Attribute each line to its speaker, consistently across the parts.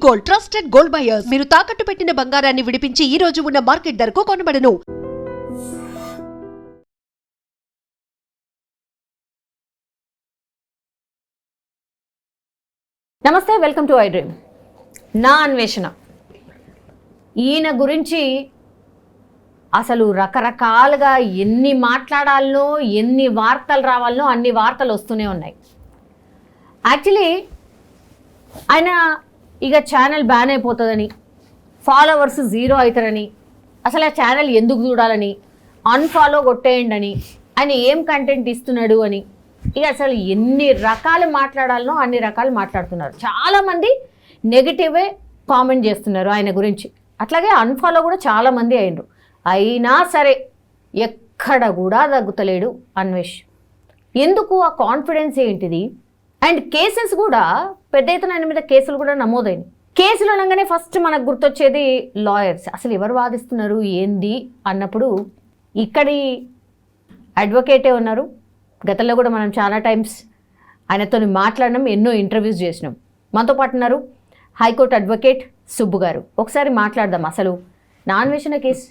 Speaker 1: Gold, trusted gold buyers. మీరు తాకట్టు పెట్టిన బంగారాన్ని విడిపించి ఈ రోజు ఉన్న మార్కెట్ ధరకు కొనబడను.
Speaker 2: నమస్తే, వెల్కమ్ టు ఐ డ్రీమ్. నా అన్వేషణ. ఈయన గురించి అసలు రకరకాలుగా ఎన్ని మాట్లాడాలనో, ఎన్ని వార్తలు రావాలనో అన్ని వార్తలు వస్తూనే ఉన్నాయి. యాక్చువల్లీ ఆయన ఇక ఛానల్ బ్యాన్ అయిపోతుందని, ఫాలోవర్స్ 0 అవుతారని, అసలు ఆ ఛానల్ ఎందుకు చూడాలని, అన్ఫాలో కొట్టేయండి అని, ఆయన ఏం కంటెంట్ ఇస్తున్నాడు అని, ఇక అసలు ఎన్ని రకాలు మాట్లాడాలనో అన్ని రకాలు మాట్లాడుతున్నారు. చాలామంది నెగిటివే కామెంట్ చేస్తున్నారు ఆయన గురించి. అట్లాగే అన్ఫాలో కూడా చాలామంది అయినరు. అయినా సరే ఎక్కడ కూడా తగ్గుతలేడు అన్వేష్. ఎందుకు? ఆ కాన్ఫిడెన్స్ ఏంటిది? అండ్ కేసెస్ కూడా పెద్ద ఎత్తున ఆయన మీద కేసులు కూడా నమోదైనాయి. కేసులు అనగానే ఫస్ట్ మనకు గుర్తొచ్చేది లాయర్స్. అసలు ఎవరు వాదిస్తున్నారు ఏంది అన్నప్పుడు ఇక్కడి అడ్వకేటే ఉన్నారు. గతంలో కూడా మనం చాలా టైమ్స్ ఆయనతో మాట్లాడినాం, ఎన్నో ఇంటర్వ్యూస్ చేసినాం. మనతో పాటు ఉన్నారు హైకోర్టు అడ్వకేట్ సుబ్బు గారు. ఒకసారి మాట్లాడదాం. అసలు నా అన్వేషణ కేసు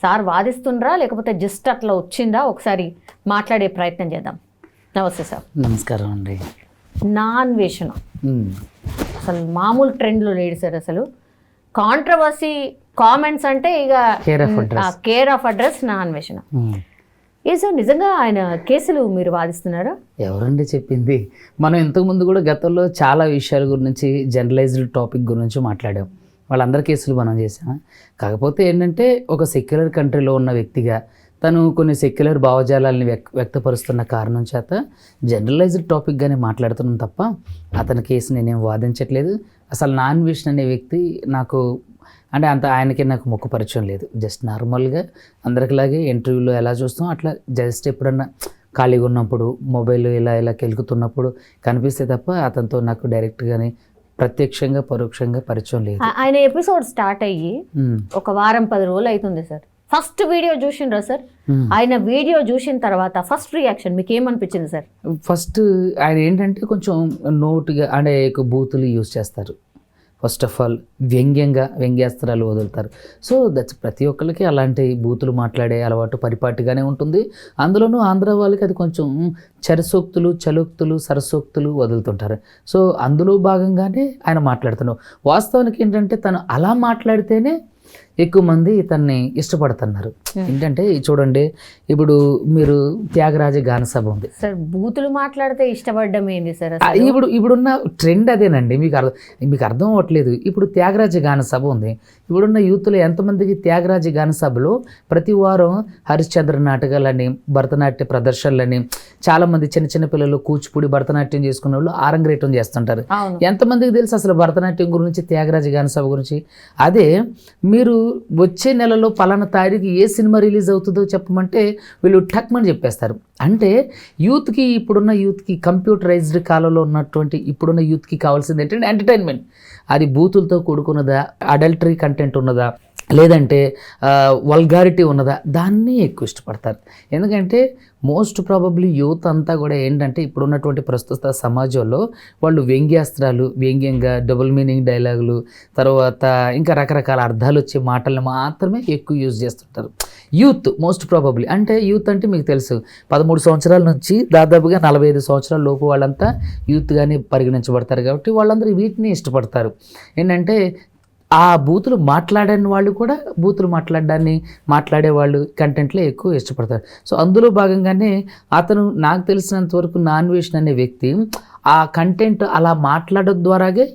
Speaker 2: సార్ వాదిస్తుండ్రా లేకపోతే జస్ట్ అట్లా వచ్చిందా, ఒకసారి మాట్లాడే ప్రయత్నం చేద్దాం. నమస్తే సార్.
Speaker 3: నమస్కారం అండి.
Speaker 2: నా అన్వేషణ అసలు మామూలు ట్రెండ్లో లేడు సార్. అసలు కాంట్రవర్సీ కామెంట్స్ అంటే ఇక కేర్ ఆఫ్ అడ్రస్ నా అన్వేషణ. ఏ సార్, నిజంగా ఆయన కేసులు మీరు వాదిస్తున్నారా?
Speaker 3: ఎవరండి చెప్పింది? మనం ఇంతకుముందు కూడా గతంలో చాలా విషయాల గురించి, జనరలైజ్డ్ టాపిక్ గురించి మాట్లాడాం. వాళ్ళందరి కేసులు మనం చేసాం. కాకపోతే ఏంటంటే ఒక సెక్యులర్ కంట్రీలో ఉన్న వ్యక్తిగా తను కొన్ని సెక్యులర్ భావజాలాన్ని వ్యక్తపరుస్తున్న కారణం చేత జనరలైజ్డ్ టాపిక్గానే మాట్లాడుతున్నాం తప్ప అతని కేసు నేనేం వాదించట్లేదు. అసలు నా అన్వేషణ అనే వ్యక్తి నాకు అంటే అంత ఆయనకి నాకు మొక్కు పరిచయం లేదు. జస్ట్ నార్మల్గా అందరికిలాగే ఇంటర్వ్యూలో ఎలా చూస్తాం అట్లా జస్ట్ ఎప్పుడన్నా ఖాళీగా ఉన్నప్పుడు మొబైల్ ఇలా కెలుకుతున్నప్పుడు కనిపిస్తే తప్ప అతనితో నాకు డైరెక్ట్గానే ప్రత్యక్షంగా పరోక్షంగా పరిచయం లేదు.
Speaker 2: ఆయన ఎపిసోడ్ స్టార్ట్ అయ్యి ఒక వారం 10 రోజులు అవుతుంది సార్. ఫస్ట్ వీడియో చూసిండ్రా సార్? ఆయన వీడియో చూసిన తర్వాత ఫస్ట్ రియాక్షన్ మీకు ఏమనిపించింది సార్?
Speaker 3: ఫస్ట్ ఆయన ఏంటంటే కొంచెం నోటుగా అంటే బూతులు యూజ్ చేస్తారు. ఫస్ట్ ఆఫ్ ఆల్ వ్యంగ్యాస్త్రాలు వదులుతారు. సో దట్స్ ప్రతి ఒక్కరికి అలాంటి బూతులు మాట్లాడే అలవాటు పరిపాటిగానే ఉంటుంది. అందులోనూ ఆంధ్ర వాళ్ళకి అది కొంచెం చరసోక్తులు, చలోక్తులు, సరసోక్తులు వదులుతుంటారు. సో అందులో భాగంగానే ఆయన మాట్లాడుతున్నారు. వాస్తవానికి ఏంటంటే తను అలా మాట్లాడితేనే ఎక్కువ మంది తన్ని ఇష్టపడుతున్నారు. ఏంటంటే చూడండి, ఇప్పుడు మీరు త్యాగరాజ గాన సభ ఉంది
Speaker 2: సార్. బూతులు మాట్లాడితే ఇష్టపడడం ఏంటి సార్?
Speaker 3: ఇప్పుడున్న ట్రెండ్ అదేనండి. మీకు అర్థం అవ్వట్లేదు. ఇప్పుడు త్యాగరాజ గాన సభ ఉంది. ఇప్పుడున్న యూత్లో ఎంతమందికి త్యాగరాజ గాన సభలో ప్రతి వారం హరిశ్చంద్ర నాటకాలని, భరతనాట్య ప్రదర్శనలని, చాలామంది చిన్న చిన్న పిల్లలు కూచిపూడి భరతనాట్యం చేసుకునే వాళ్ళు ఆరంగేటం చేస్తుంటారు. ఎంతమందికి తెలుసు అసలు భరతనాట్యం గురించి, త్యాగరాజ గాన సభ గురించి? అదే మీరు వచ్చే నెలలో పలానా తారీఖు ఏ సినిమా రిలీజ్ అవుతుందో చెప్పమంటే వీళ్ళు టక్మని చెప్పేస్తారు. అంటే యూత్కి, ఇప్పుడున్న యూత్కి, కంప్యూటరైజ్డ్ కాలంలో ఉన్నటువంటి ఇప్పుడున్న యూత్కి కావాల్సింది ఏంటంటే ఎంటర్టైన్మెంట్. అది బూతులతో కూడుకున్నదా, అడల్టరీ కంటెంట్ ఉన్నదా, లేదంటే వల్గారిటీ ఉన్నదా, దాన్ని ఎక్కువ ఇష్టపడతారు. ఎందుకంటే మోస్ట్ ప్రాబబ్లీ యూత్ అంతా కూడా ఏంటంటే ఇప్పుడున్నటువంటి ప్రస్తుత సమాజంలో వాళ్ళు వ్యంగ్యాస్త్రాలు, వ్యంగ్యంగా డబుల్ మీనింగ్ డైలాగులు, తర్వాత ఇంకా రకరకాల అర్థాలు వచ్చే మాటలను మాత్రమే ఎక్కువ యూజ్ చేస్తుంటారు యూత్. మోస్ట్ ప్రాబబ్లీ అంటే యూత్ అంటే మీకు తెలుసు 13 సంవత్సరాల నుంచి దాదాపుగా 45 సంవత్సరాల లోపు వాళ్ళంతా యూత్గానే పరిగణించబడతారు. కాబట్టి వాళ్ళందరూ వీటిని ఇష్టపడతారు. ఏంటంటే ఆ బూతులు మాట్లాడని వాళ్ళు కూడా బూతులు మాట్లాడే వాళ్ళు కంటెంట్లో ఎక్కువ ఇష్టపడతారు. సో అందులో భాగంగానే అతను నాకు తెలిసినంత వరకు నా అన్వేషణ అనే వ్యక్తి ఆ కంటెంట్ అలా మాట్లాడడం ద్వారాగే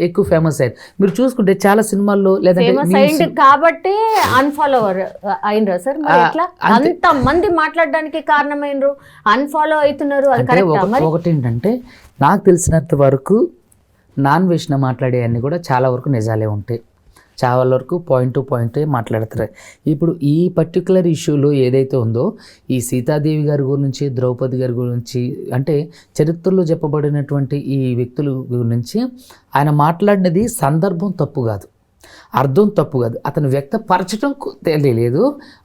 Speaker 3: ఎక్కువ ఫేమస్ అయ్యారు. మీరు చూసుకుంటే చాలా సినిమాల్లో
Speaker 2: లేదంటే కాబట్టి అన్ఫాలోవర్ అయినరా సార్? అంత మంది మాట్లాడడానికి కారణమైనరు, అన్ఫాలో అవుతున్నారు.
Speaker 3: ఒకటి ఏంటంటే నాకు తెలిసినంత వరకు నాన్ వేషణ మాట్లాడే అన్నీ కూడా చాలా వరకు నిజాలే ఉంటాయి. చాలా వరకు పాయింట్ టు పాయింటే మాట్లాడతారు. ఇప్పుడు ఈ పర్టికులర్ ఇష్యూలో ఏదైతే ఉందో ఈ సీతాదేవి గారి గురించి, ద్రౌపది గారి గురించి, అంటే చరిత్రలో చెప్పబడినటువంటి ఈ వ్యక్తుల గురించి ఆయన మాట్లాడినది సందర్భం తప్పు కాదు, అర్థం తప్పు కాదు, అతను వ్యక్తపరచడం తెలియలేదు.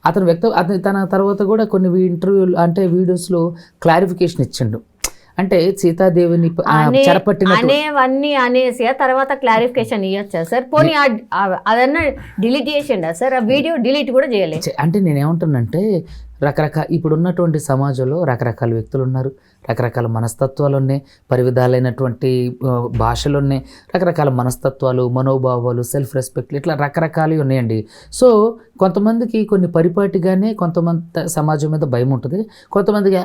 Speaker 3: అతను తన తర్వాత కూడా కొన్ని ఇంటర్వ్యూలు అంటే వీడియోస్లో క్లారిఫికేషన్ ఇచ్చిండు. అంటే సీతాదేవిని చెరపట్టినట్టు
Speaker 2: అనేవన్నీ అనేసి ఆ తర్వాత క్లారిఫికేషన్ ఇవ్వచ్చా సార్? పోనీ అదన్నా డిలీట్ చేసిండా సార్? ఆ వీడియో డిలీట్ కూడా చేయలేదు.
Speaker 3: అంటే నేనేమంటున్నానంటే ఇప్పుడు ఉన్నటువంటి సమాజంలో రకరకాల వ్యక్తులు ఉన్నారు, రకరకాల మనస్తత్వాలు ఉన్నాయి, పరివిధాలైనటువంటి భాషలు ఉన్నాయి, రకరకాల మనస్తత్వాలు, మనోభావాలు, సెల్ఫ్ రెస్పెక్ట్, ఇట్లా రకరకాలు ఉన్నాయండి. సో కొంతమందికి కొన్ని పరిపాటిగానే కొంతమంది సమాజం మీద భయం ఉంటుంది, కొంతమందికి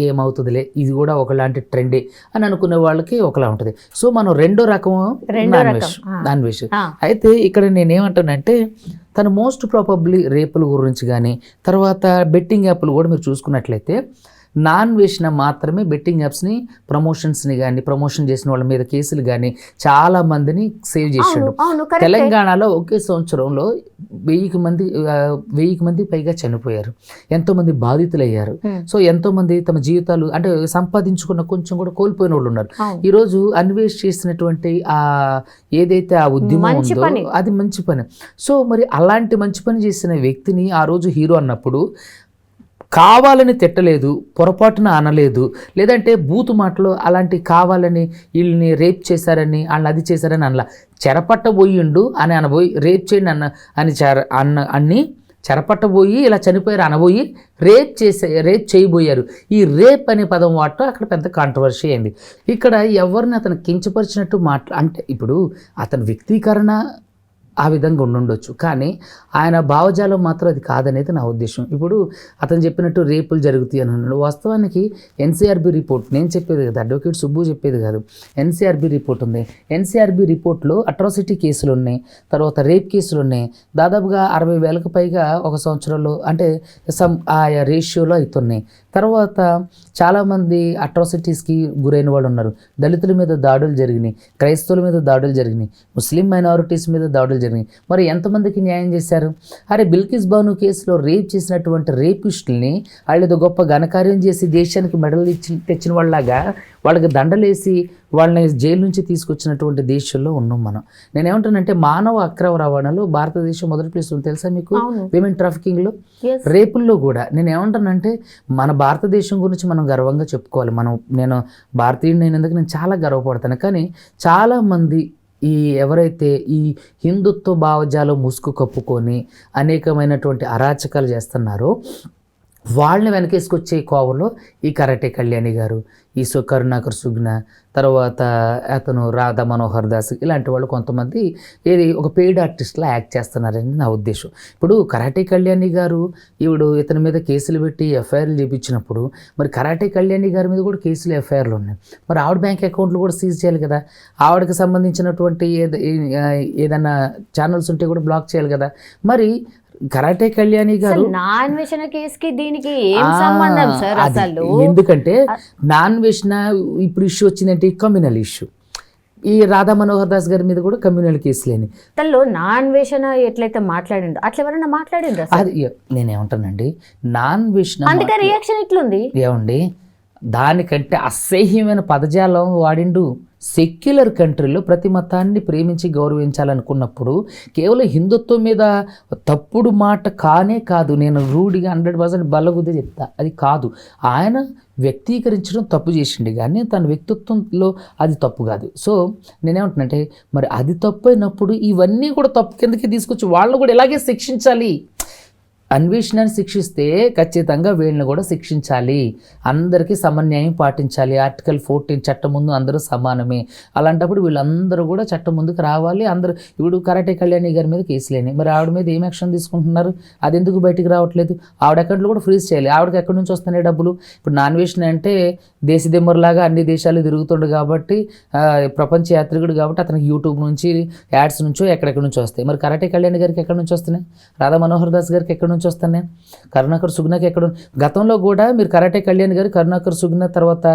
Speaker 3: ఏమవుతుందిలే ఇది కూడా ఒకలాంటి ట్రెండే అని అనుకునే వాళ్ళకి ఒకలా ఉంటుంది. సో మనం రెండో రకం నాన్ వెజ్. అయితే ఇక్కడ నేనేమంటానంటే తను మోస్ట్ ప్రాబబ్లీ రేపుల గురించి కానీ తర్వాత బెట్టింగ్ యాప్లు కూడా మీరు చూసుకున్నట్లయితే నాన్ వేసిన మాత్రమే బెట్టింగ్ యాప్స్ని ప్రమోషన్స్ని కానీ ప్రమోషన్ చేసిన వాళ్ళ మీద కేసులు కానీ చాలా మందిని సేవ్ చేసిండు. తెలంగాణలో ఒకే సంవత్సరంలో 1000 మంది పైగా చనిపోయారు, ఎంతోమంది బాధితులయ్యారు. సో ఎంతోమంది తమ జీవితాలు అంటే సంపాదించుకున్న కొంచెం కూడా కోల్పోయిన వాళ్ళు ఉన్నారు. ఈరోజు అన్వేష్ చేసినటువంటి ఏదైతే ఆ ఉద్యమం ఉందో అది మంచి పని. సో మరి అలాంటి మంచి పని చేసిన వ్యక్తిని ఆ రోజు హీరో అన్నప్పుడు కావాలని తిట్టలేదు, పొరపాటున అనలేదు, లేదంటే బూతు మాటలు అలాంటి కావాలని వీళ్ళని రేప్ చేశారని వాళ్ళని అది చేశారని అనలా. చెరపట్టబోయిండు అని అనబోయి రేప్ చేయండి అన్ని చెరపట్టబోయి ఇలా చనిపోయారు అనబోయి రేప్ చేయబోయారు. ఈ రేప్ అనే పదం వాడటం అక్కడ పెద్ద కాంట్రవర్సీ అయింది. ఇక్కడ ఎవరిని అతను కించపరిచినట్టు అంటే ఇప్పుడు అతని వ్యక్తీకరణ ఆ విధంగా ఉండుండొచ్చు, కానీ ఆయన భావజాలం మాత్రం అది కాదనేది నా ఉద్దేశం. ఇప్పుడు అతను చెప్పినట్టు రేపులు జరుగుతాయి అని అన్నాడు. వాస్తవానికి ఎన్సీఆర్బీ రిపోర్ట్ నేను చెప్పేది కదా, అడ్వకేట్ సుబ్బు చెప్పేది కాదు, ఎన్సీఆర్బీ రిపోర్ట్ ఉంది. ఎన్సీఆర్బీ రిపోర్ట్లో అట్రాసిటీ కేసులు ఉన్నాయి, తర్వాత రేప్ కేసులు ఉన్నాయి. దాదాపుగా 60,000కు పైగా ఒక సంవత్సరంలో అంటే ఆయా రేషియోలో అవుతున్నాయి. తర్వాత చాలామంది అట్రాసిటీస్కి గురైన వాళ్ళు ఉన్నారు. దళితుల మీద దాడులు జరిగినాయి, క్రైస్తవుల మీద దాడులు జరిగినాయి, ముస్లిం మైనారిటీస్ మీద దాడులు జరిగినాయి. మరి ఎంతమందికి న్యాయం చేశారు? అరే బిల్కిస్ బాను కేసులో రేప్ చేసినటువంటి రేపిస్టుల్ని వాళ్ళేదో గొప్ప ఘనకార్యం చేసి దేశానికి మెడల్ తెచ్చిన వాళ్ళలాగా వాళ్ళకి దండలేసి వాళ్ళని జైలు నుంచి తీసుకొచ్చినటువంటి దేశంలో ఉన్నాం మనం. నేనేమంటానంటే మానవ అక్రమ రవాణాలో భారతదేశం మొదటి ప్లేస్ ఉంది తెలుసా మీకు? విమెన్ ట్రాఫికింగ్లో, రేపుల్లో కూడా. నేనేమంటానంటే మన భారతదేశం గురించి మనం గర్వంగా చెప్పుకోవాలి. నేను భారతీయుడిని అయినందుకు నేను చాలా గర్వపడతాను. కానీ చాలామంది ఎవరైతే ఈ హిందుత్వ భావజాలం ముసుగు కప్పుకొని అనేకమైనటువంటి అరాచకాలు చేస్తున్నారో వాళ్ళని వెనకేసుకొచ్చే కోవలో ఈ కరాటే కళ్యాణి గారు, ఈ కరుణాకర్ సుగ్న, తర్వాత అతను రాధా మనోహర్ దాస్, ఇలాంటి వాళ్ళు కొంతమంది ఒక పెయిడ్ ఆర్టిస్ట్లా యాక్ట్ చేస్తున్నారని నా ఉద్దేశం. ఇప్పుడు కరాటే కళ్యాణి గారు ఇతని మీద కేసులు పెట్టి ఎఫ్ఐఆర్లు చేయించినప్పుడు మరి కరాటే కళ్యాణి గారి మీద కూడా కేసులు ఎఫ్ఐఆర్లు ఉన్నాయి. మరి ఆవిడ బ్యాంక్ అకౌంట్లు కూడా సీజ్ చేయాలి కదా, ఆవిడకి సంబంధించినటువంటి ఏదైనా ఛానల్స్ ఉంటే కూడా బ్లాక్ చేయాలి కదా. మరి కరాటే కళ్యాణి గారు
Speaker 2: నాన్ వేషణ కేసుకి దీనికి ఏం సంబంధం సార్ అసలు?
Speaker 3: ఎందుకంటే నాన్ వేషణ ఇప్పుడు ఇష్యూ వచ్చిందంటే కమ్యూనల్ ఇష్యూ. ఈ రాధా మనోహర్ దాస్ గారి మీద కూడా కమ్యూనల్ కేసులేని
Speaker 2: తనలో నాన్ వేషణ ఎట్లయితే మాట్లాడిండో అట్లా ఎవరైనా మాట్లాడిండ్రా?
Speaker 3: అది నేనేమంటానండి, నాన్ వేషణ
Speaker 2: అందుకే రియాక్షన్ ఇట్లుంది.
Speaker 3: ఏమండి, దానికంటే అసహ్యమైన పదజాలం వాడిండు. సెక్యులర్ కంట్రీలో ప్రతి మతాన్ని ప్రేమించి గౌరవించాలనుకున్నప్పుడు కేవలం హిందుత్వం మీద తప్పుడు మాట కాదు, నేను రూఢిగా 100% బల్లగుద్దే చెప్తా, అది కాదు. ఆయన వ్యక్తీకరించడం తప్పు చేసిండు, కానీ తన వ్యక్తిత్వంలో అది తప్పు కాదు. సో నేనేమంటున్నానంటే మరి అది తప్పు అయినప్పుడు ఇవన్నీ కూడా తప్పు కిందకి తీసుకొచ్చి వాళ్ళని కూడా ఇలాగే శిక్షించాలి. అన్వేషణని శిక్షిస్తే ఖచ్చితంగా వీళ్ళని కూడా శిక్షించాలి, అందరికీ సమన్యాయం పాటించాలి. ఆర్టికల్ 14 చట్టం ముందు అందరూ సమానమే. అలాంటప్పుడు వీళ్ళందరూ కూడా చట్టం ముందుకు రావాలి. అందరూ ఇప్పుడు కరాటే కళ్యాణి గారి మీద కేసులేని, మరి ఆవిడ మీద ఏం యాక్షన్ తీసుకుంటున్నారు? అది ఎందుకు బయటికి రావట్లేదు? ఆవిడ అకౌంట్లో కూడా ఫ్రీజ్ చేయాలి. ఆవిడకి ఎక్కడి నుంచి వస్తున్నాయి డబ్బులు? ఇప్పుడు నాన్ వేషన్ అంటే దేశదిమ్మరులాగా అన్ని దేశాలు తిరుగుతుండు కాబట్టి, ప్రపంచ యాత్రికుడు కాబట్టి అతనికి యూట్యూబ్ నుంచి యాడ్స్ నుంచో ఎక్కడెక్కడి నుంచి వస్తాయి. మరి కరాటే కళ్యాణి గారికి ఎక్కడి నుంచి వస్తున్నాయి? రాధా మనోహర్ దాస్ గారికి ఎక్కడి నుంచి వస్తాను? నేను కరుణాకర్ సుగ్నకి ఎక్కడ గతంలో కూడా మీరు కరాటే కళ్యాణి గారు కరుణాకర్ సుగ్న తర్వాత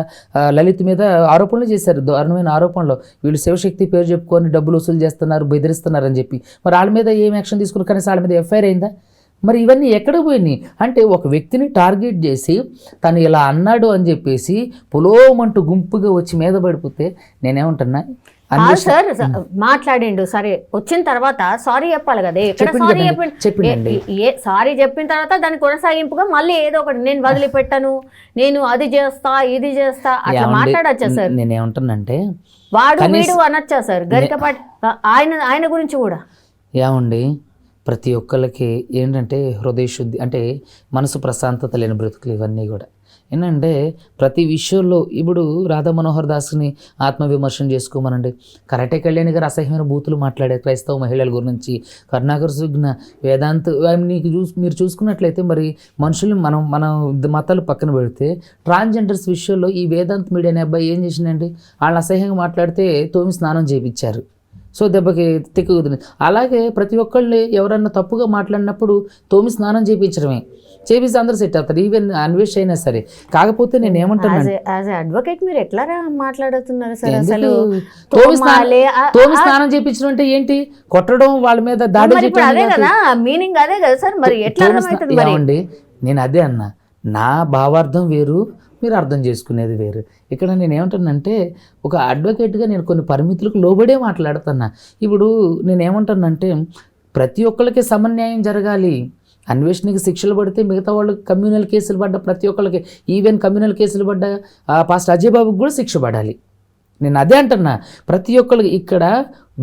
Speaker 3: లలిత్ మీద ఆరోపణలు చేశారు, దారుణమైన ఆరోపణలు. వీళ్ళు శివశక్తి పేరు చెప్పుకొని డబ్బులు వసూలు చేస్తున్నారు, బెదిరిస్తున్నారని చెప్పి. మరి వాళ్ళ మీద ఏం యాక్షన్ తీసుకున్నారు? కనీసం వాళ్ళ మీద ఎఫ్ఐఆర్ అయిందా? మరి ఇవన్నీ ఎక్కడ పోయినాయి? అంటే ఒక వ్యక్తిని టార్గెట్ చేసి తను ఇలా అన్నాడు అని చెప్పేసి పొలోమంటూ గుంపుగా వచ్చి మీద పడిపోతే నేనేమంటున్నా,
Speaker 2: సార్ మాట్లాడిండు, సరే వచ్చిన తర్వాత సారీ చెప్పాలి కదా, ఎక్కడ సారీ
Speaker 3: చెప్పిండండి.
Speaker 2: సారీ చెప్పిన తర్వాత దాని కొనసాగింపుగా మళ్ళీ ఏదో ఒకటి నేను వదిలిపెట్టను, నేను అది చేస్తా ఇది చేస్తా అట్లా మాట్లాడచ్చా సార్?
Speaker 3: నేనేమంటానంటే
Speaker 2: వాడు వీడు అనొచ్చా సార్? గరికపాటి ఆయన గురించి కూడా
Speaker 3: ఏమండి, ప్రతి ఒక్కళ్ళకి ఏంటంటే హృదయ శుద్ధి అంటే మనసు ప్రశాంతత లేని బ్రతుకులు ఇవన్నీ కూడా ఏంటంటే ప్రతి విషయంలో ఇప్పుడు రాధా మనోహర్ దాస్ని ఆత్మవిమర్శన చేసుకోమనండి. కరాటే కళ్యాణి గారు అసహ్యమైన బూతులు మాట్లాడే క్రైస్తవ మహిళల గురించి, కరుణాకర్ సుగ్న, వేదాంత్ మీరు చూసుకున్నట్లయితే మరి మనుషులు మన మతాలు పక్కన పెడితే ట్రాన్స్జెండర్స్ విషయంలో ఈ వేదాంత్ మీడియా అనే అబ్బాయి ఏం చేసిందండి, వాళ్ళు అసహ్యంగా మాట్లాడితే తోమి స్నానం చేయించారు. సో దెబ్బకి తిక్కు కుదిరింది. అలాగే ప్రతి ఒక్కళ్ళు ఎవరన్నా తప్పుగా మాట్లాడినప్పుడు తోమి స్నానం చేయించడమే, చేపిస్తే అందరూ సెట్ అవుతారు, ఈవెన్ అన్వేష్ అయినా సరే. కాకపోతే నేను ఏమంటాను,
Speaker 2: అడ్వకేట్ మీరు ఎట్లా మాట్లాడుతున్నారు సార్?
Speaker 3: తోమి స్నానం చేయించడం అంటే ఏంటి? కొట్టడం, వాళ్ళ మీద దాడి చేయడం,
Speaker 2: అదే కదా మీనింగ్, అదే కదా సార్. మరి ఎట్లా
Speaker 3: ఏమండి, నేను అదే అన్నా, నా భావార్థం వేరు, మీరు అర్థం చేసుకునేది వేరు. ఇక్కడ నేను ఏమంటానంటే ఒక అడ్వకేట్గా నేను కొన్ని పరిమితులకు లోబడే మాట్లాడుతున్నా. ఇప్పుడు నేను ఏమంటానంటే ప్రతి ఒక్కరికి సమన్యాయం జరగాలి. అన్వేషణకి శిక్షలు పడితే మిగతా వాళ్ళకి కమ్యూనల్ కేసులు పడ్డ ప్రతి ఒక్కరికి, ఈవెన్ కమ్యూనల్ కేసులు పడ్డ పాస్టర్ అజయ్ బాబుకి కూడా శిక్ష పడాలి. నేను అదే అంటున్నా, ప్రతి ఒక్కరికి ఇక్కడ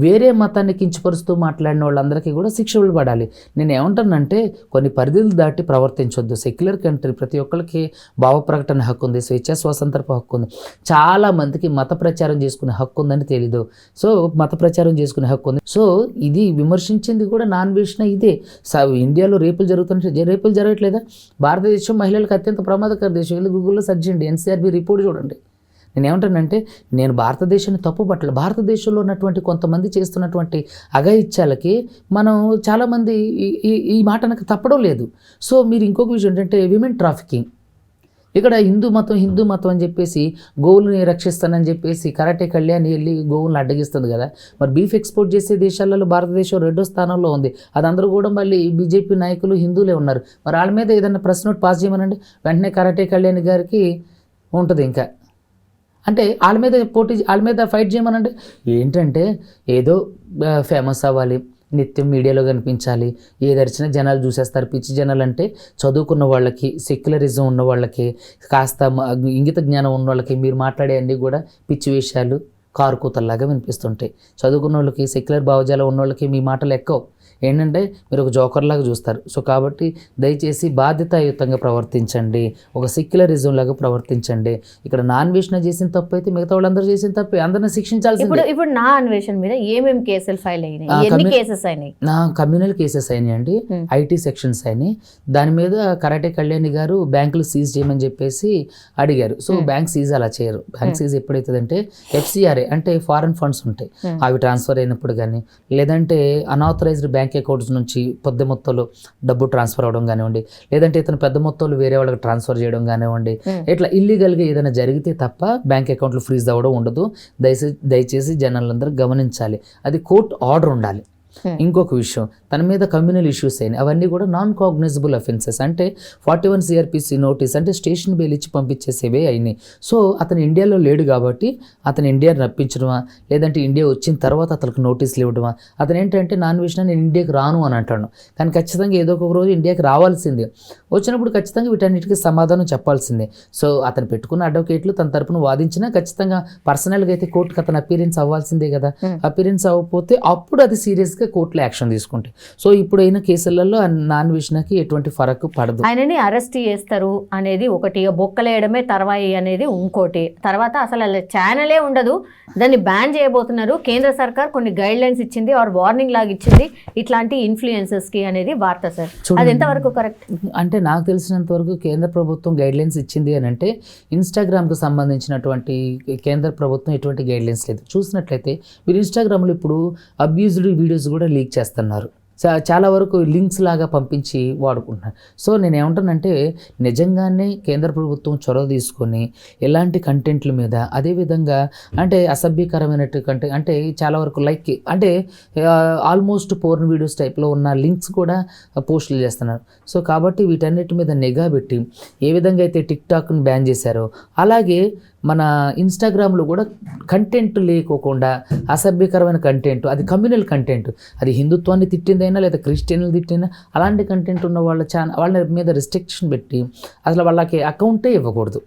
Speaker 3: వేరే మతాన్ని కించపరుస్తూ మాట్లాడిన వాళ్ళందరికీ కూడా శిక్షలు పడాలి. నేను ఏమంటానంటే కొన్ని పరిధులు దాటి ప్రవర్తించొద్దు. సెక్యులర్ కంట్రీ, ప్రతి ఒక్కరికి భావ ప్రకటన హక్కు ఉంది, స్వేచ్ఛా స్వాతంత్రపు హక్కు ఉంది. చాలా మందికి మత ప్రచారం చేసుకునే హక్కు ఉందని తెలీదు. సో మత ప్రచారం చేసుకునే హక్కు ఉంది. సో ఇది విమర్శించింది కూడా నాన్ వేసిన ఇదే. ఇండియాలో రేపులు జరుగుతుంటే రేపులు జరగట్లేదా? భారతదేశం మహిళలకు అత్యంత ప్రమాదకర దేశం. వెళ్ళి గూగుల్లో సెర్చ్ చేయండి, ఎన్సీఆర్బీ రిపోర్ట్ చూడండి. నేను ఏమంటానంటే నేను భారతదేశాన్ని తప్పుపట్ల, భారతదేశంలో ఉన్నటువంటి కొంతమంది చేస్తున్నటువంటి అఘాయిత్యాలకి మనం చాలామంది ఈ మాట నాకు తప్పడం లేదు. సో మీరు ఇంకొక విషయం ఏంటంటే విమెన్ ట్రాఫికింగ్. ఇక్కడ హిందూ మతం అని చెప్పేసి గోవుల్ని రక్షిస్తానని చెప్పేసి కరాటే కళ్యాణి వెళ్ళి గోవులను అడ్డగిస్తుంది కదా. మరి బీఫ్ ఎక్స్పోర్ట్ చేసే దేశాలలో భారతదేశం 2వ స్థానంలో ఉంది. అది అందరూ కూడా మళ్ళీ బీజేపీ నాయకులు హిందువులే ఉన్నారు. మరి వాళ్ళ మీద ఏదైనా ప్రెస్ నోట్ పాస్ చేయమనండి, వెంటనే కరాటే కళ్యాణి గారికి ఉంటుంది. ఇంకా అంటే వాళ్ళ మీద ఫైట్ చేయమనంటే ఏంటంటే ఏదో ఫేమస్ అవ్వాలి, నిత్యం మీడియాలో కనిపించాలి, ఏదరిచినా జనాలు చూసేస్తారు. పిచ్చి జనాలు అంటే చదువుకున్న వాళ్ళకి, సెక్యులరిజం ఉన్న వాళ్ళకి, కాస్త ఇంగిత జ్ఞానం ఉన్న వాళ్ళకి మీరు మాట్లాడే అన్నీ కూడా పిచ్చి విషయాలు, కారు కూతల్లాగా వినిపిస్తుంటాయి. చదువుకున్న వాళ్ళకి, సెక్యులర్ భావజాలం ఉన్న వాళ్ళకి మీ మాటలు ఎక్కువ ఏంటంటే మీరు ఒక జోకర్లాగా చూస్తారు. సో కాబట్టి దయచేసి బాధ్యతాయుతంగా ప్రవర్తించండి, ఒక సెక్యులరిజం లాగా ప్రవర్తించండి. ఇక్కడ నా అన్వేషణ చేసిన తప్పు అయితే మిగతా వాళ్ళందరూ చేసిన తప్పే, అందరిని శిక్షించాల్సింది.
Speaker 2: ఇప్పుడు నా అన్వేషణ మీద ఏమేమి కేసులు ఫైల్ అయినాయి? ఎన్ని కేసెస్ అయినాయి?
Speaker 3: నా కమ్యూనల్ కేసెస్ అయినాయండి, ఐటీ సెక్షన్స్ అయినాయి. దాని మీద కరాటే కళ్యాణి గారు బ్యాంకులు సీజ్ చేయమని చెప్పేసి అడిగారు. సో బ్యాంక్ సీజ్ అలా చేయరు. బ్యాంక్ సీజ్ ఎప్పుడైతుందంటే FCRA అంటే ఫారెన్ ఫండ్స్ ఉంటాయి, అవి ట్రాన్స్ఫర్ అయినప్పుడు కానీ, లేదంటే అన్ఆథరైజ్డ్ బ్యాంక్ అకౌంట్స్ నుంచి పెద్ద మొత్తంలో డబ్బు ట్రాన్స్ఫర్ అవ్వడం కానివ్వండి, లేదంటే ఇతను పెద్ద మొత్తంలో వేరే వాళ్ళకి ట్రాన్స్ఫర్ చేయడం కానివ్వండి, ఇట్లా ఇల్లీగల్గా ఏదైనా జరిగితే తప్ప బ్యాంక్ అకౌంట్లు ఫ్రీజ్ అవ్వడం ఉండదు. దయచేసి జనాలందరూ గమనించాలి. అది కోర్టు ఆర్డర్ ఉండాలి. ఇంకొక విషయం, తన మీద కమ్యూనల్ ఇష్యూస్ అయినాయి, అవన్నీ కూడా నాన్ కాగ్నైజబుల్ అఫెన్సెస్ అంటే 41 CRPC నోటీస్ అంటే స్టేషన్ బెయిల్ ఇచ్చి పంపించేసేవే అయినాయి. సో అతను ఇండియాలో లేడు కాబట్టి అతను ఇండియాని రప్పించడమా, లేదంటే ఇండియా వచ్చిన తర్వాత అతనికి నోటీసులు ఇవ్వడమా. అతను ఏంటంటే నాన్ వేసిన నేను ఇండియాకి రాను అని అంటాను, కానీ ఖచ్చితంగా ఏదో ఒక రోజు ఇండియాకి రావాల్సిందే. వచ్చినప్పుడు ఖచ్చితంగా వీటన్నిటికీ సమాధానం చెప్పాల్సిందే. సో అతను పెట్టుకున్న అడ్వకేట్లు తన తరపున వాదించినా ఖచ్చితంగా పర్సనల్గా అయితే కోర్టుకి అతను అపీరెన్స్ అవ్వాల్సిందే కదా. అపీరెన్స్ అవ్వకపోతే అప్పుడు అది సీరియస్గా కోర్టులో యాక్షన్ తీసుకుంటాయి. సో ఇప్పుడైన కేసులలో నాన్ వేషణకి ఎటువంటి ఫరక్ పడదు.
Speaker 2: ఆయనని అరెస్ట్ చేస్తారు అనేది ఒకటి, బొక్కలేయడమే తర్వాయి అనేది ఇంకోటి. తర్వాత అసలు అలా ఛానలే ఉండదు, దాన్ని బ్యాన్ చేయబోతున్నారు. కేంద్ర సర్కార్ కొన్ని గైడ్ లైన్స్ ఇచ్చింది, ఆర్ వార్నింగ్ లాగా ఇచ్చింది ఇట్లాంటి ఇన్ఫ్లుయెన్సర్స్కి అనేది వార్త సార్. అది ఎంతవరకు కరెక్ట్?
Speaker 3: అంటే నాకు తెలిసినంత వరకు కేంద్ర ప్రభుత్వం గైడ్ లైన్స్ ఇచ్చింది అని అంటే ఇన్స్టాగ్రామ్కి సంబంధించినటువంటి కేంద్ర ప్రభుత్వం ఎటువంటి గైడ్ లైన్స్ లేదు. చూసినట్లయితే మీరు ఇన్స్టాగ్రామ్లో ఇప్పుడు అబ్యూజ్డ్ వీడియోస్ కూడా లీక్ చేస్తున్నారు, చాలా వరకు లింక్స్ లాగా పంపించి వాడుకుంటున్నారు. సో నేను ఏమంటానంటే నిజంగానే కేంద్ర ప్రభుత్వం చొరవ తీసుకొని ఎలాంటి కంటెంట్ల మీద, అదేవిధంగా అంటే అసభ్యకరమైనట్టు కంటెంట్ అంటే చాలా వరకు లైక్ అంటే ఆల్మోస్ట్ పోర్న్ వీడియోస్ టైప్లో ఉన్న లింక్స్ కూడా పోస్టులు చేస్తున్నారు. సో కాబట్టి వీటన్నిటి మీద నిఘా పెట్టి ఏ విధంగా అయితే టిక్టాక్ని బ్యాన్ చేశారో అలాగే మన ఇన్స్టాగ్రామ్లో కూడా కంటెంట్ లేకోకుండా అసభ్యకరమైన కంటెంట్, అది కమ్యూనల్ కంటెంట్, అది హిందుత్వాన్ని తిట్టిందైనా లేదా క్రిస్టియన్లు తిట్టిందా అలాంటి కంటెంట్ ఉన్న వాళ్ళ మీద రిస్ట్రిక్షన్ పెట్టి అసలు వాళ్ళకి అకౌంటే ఇవ్వకూడదు.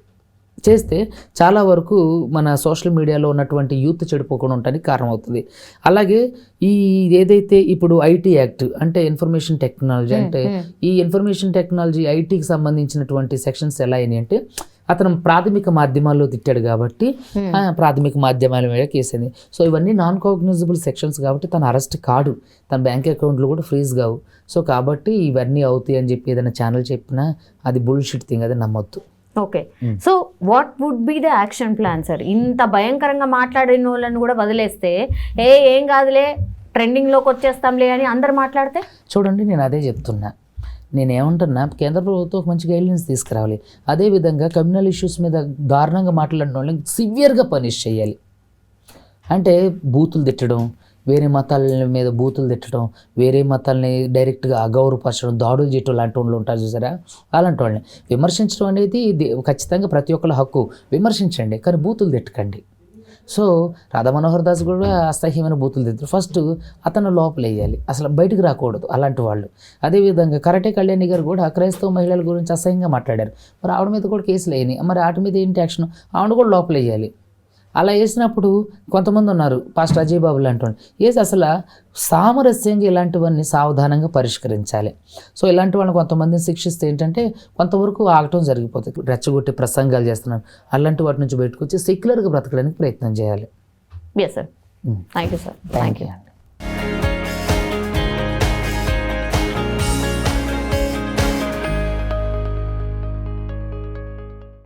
Speaker 3: చేస్తే చాలా వరకు మన సోషల్ మీడియాలో ఉన్నటువంటి యూత్ చెడిపోకుండా ఉండడానికి కారణమవుతుంది. అలాగే ఈ ఏదైతే ఇప్పుడు ఐటీ యాక్ట్ అంటే ఇన్ఫర్మేషన్ టెక్నాలజీ, అంటే ఈ ఇన్ఫర్మేషన్ టెక్నాలజీ ఐటీకి సంబంధించినటువంటి సెక్షన్స్ ఎలా అయినాయి అంటే అతను ప్రాథమిక మాధ్యమాల్లో తిట్టాడు కాబట్టి ప్రాథమిక మాధ్యమాల మీద కేసింది. సో ఇవన్నీ నాన్ కాగ్నిజబుల్ సెక్షన్స్ కాబట్టి తను అరెస్ట్ కాడు, తన బ్యాంక్ అకౌంట్లు కూడా ఫ్రీజ్ కావు. సో కాబట్టి ఇవన్నీ అవుతాయి అని చెప్పి ఏదైనా ఛానల్ చెప్పినా అది బుల్షిట్ థింగ్, అది నమ్మొద్దు.
Speaker 2: Okay, so what would be the action plan sir? ఇంత భయంకరంగా మాట్లాడిన వాళ్ళని కూడా వదిలేస్తే ఏం కాదులే ట్రెండింగ్లోకి వచ్చేస్తాంలే అని అందరు మాట్లాడితే?
Speaker 3: చూడండి, నేను అదే చెప్తున్నా. నేనేమంటున్నా, కేంద్ర ప్రభుత్వం ఒక మంచి గైడ్లైన్స్ తీసుకురావాలి. అదేవిధంగా కమ్యూనల్ ఇష్యూస్ మీద దారుణంగా మాట్లాడిన వాళ్ళని సివియర్గా పనిష్ చేయాలి. అంటే బూతులు తిట్టడం, వేరే మతాల మీద బూతులు తిట్టడం, వేరే మతాలని డైరెక్ట్గా అగౌరవపరచడం, దాడులు చేయటం లాంటి వాళ్ళు ఉంటారు చూసారా, అలాంటి వాళ్ళని విమర్శించడం అనేది ఖచ్చితంగా ప్రతి ఒక్కళ్ళ హక్కు, విమర్శించండి కానీ బూతులు తిట్టకండి. సో రాధా మనోహర్ దాస్ కూడా అసహ్యమైన బూతులు తిట్టారు. ఫస్ట్ అతను లోపల వేయాలి, అసలు బయటకు రాకూడదు అలాంటి వాళ్ళు. అదేవిధంగా కరాటే కళ్యాణి గారు కూడా క్రైస్తవ మహిళల గురించి అసహ్యంగా మాట్లాడారు. మరి ఆవిడ మీద కూడా కేసులు అయినాయి. మరి వాటి మీద ఏంటి యాక్షన్? ఆవిడ కూడా లోపల వేయాలి. అలా వేసినప్పుడు కొంతమంది ఉన్నారు, పాస్టర్ అజయ్ బాబు లాంటి వాళ్ళు వేసి అసలు సామరస్యంగా ఇలాంటివన్నీ సావధానంగా పరిష్కరించాలి. సో ఇలాంటి వాళ్ళని కొంతమందిని శిక్షిస్తే ఏంటంటే కొంతవరకు ఆగటం జరిగిపోతుంది. రెచ్చగొట్టి ప్రసంగాలు చేస్తున్నారు, అలాంటి వాటి నుంచి బయటకు వచ్చి సెక్యులర్గా బ్రతకడానికి ప్రయత్నం చేయాలి.
Speaker 2: Yes sir, thank you sir.
Speaker 3: Thank you.